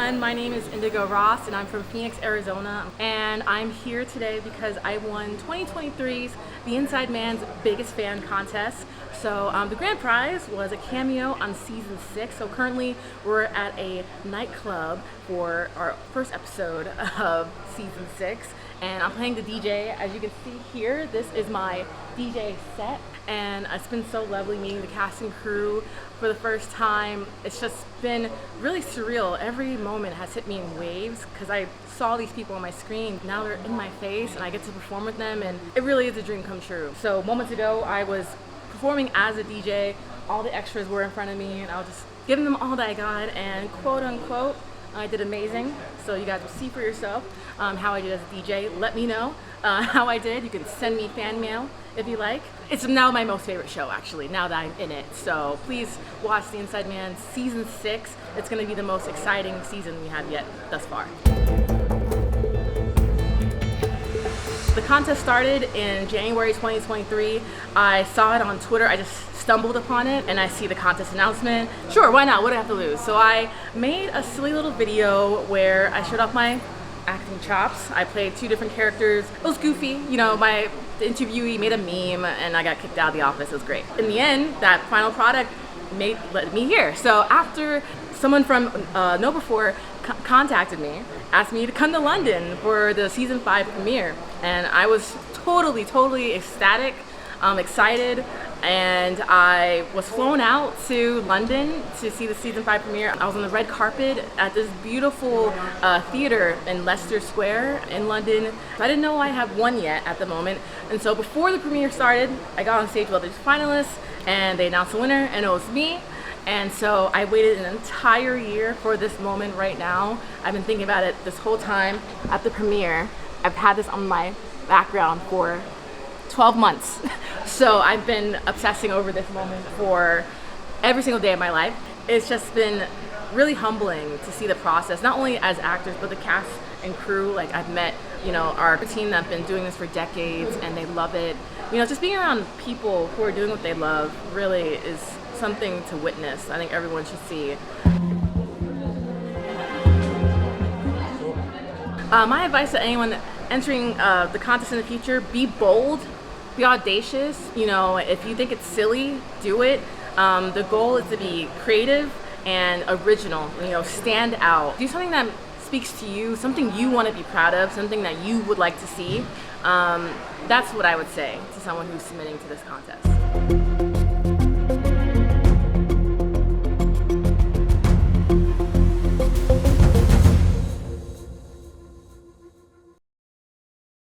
everyone, my name is Indigo Ross and I'm from Phoenix, Arizona, and I'm here today because I won 2023's The Inside Man's Biggest Fan Contest. So the grand prize was a cameo on season 6. So currently we're at a nightclub for our first episode of season 6, and I'm playing the DJ. As you can see here, this is my DJ set, and it's been so lovely meeting the cast and crew for the first time. It's just been really surreal. Every moment has hit me in waves because I saw these people on my screen. Now they're in my face and I get to perform with them, and it really is a dream come true. So moments ago I was performing as a DJ. All the extras were in front of me and I was just giving them all that I got, and quote unquote I did amazing. So you guys will see for yourself how I did as a DJ. Let me know how I did. You can send me fan mail if you like. It's now my most favorite show, actually, now that I'm in it. So please watch The Inside Man season 6. It's going to be the most exciting season we have yet thus far. The contest started in January 2023. I saw it on Twitter. I just stumbled upon it and I see the contest announcement. Sure, why not? What do I have to lose? So I made a silly little video where I showed off my acting chops. I played 2 different characters. It was goofy. You know, the interviewee made a meme and I got kicked out of the office. It was great. In the end, that final product led me here. So after someone from KnowBe4 contacted me, asked me to come to London for the season 5 premiere, and I was totally ecstatic, excited, and I was flown out to London to see the season 5 premiere. I was on the red carpet at this beautiful theater in Leicester Square in London. I didn't know I had won yet at the moment, and so before the premiere started, I got on stage with other finalists and they announced the winner, and it was me. And so I waited an entire year for this moment right now. I've been thinking about it this whole time. At the premiere, I've had this on my background for 12 months. So I've been obsessing over this moment for every single day of my life. It's just been really humbling to see the process, not only as actors, but the cast and crew. Like, I've met, our team that's been doing this for decades and they love it. Just being around people who are doing what they love really is something to witness. I think everyone should see. My advice to anyone entering the contest in the future: be bold, be audacious. If you think it's silly, do it. The goal is to be creative and original. Stand out. Do something that speaks to you, something you want to be proud of, something that you would like to see. That's what I would say to someone who's submitting to this contest.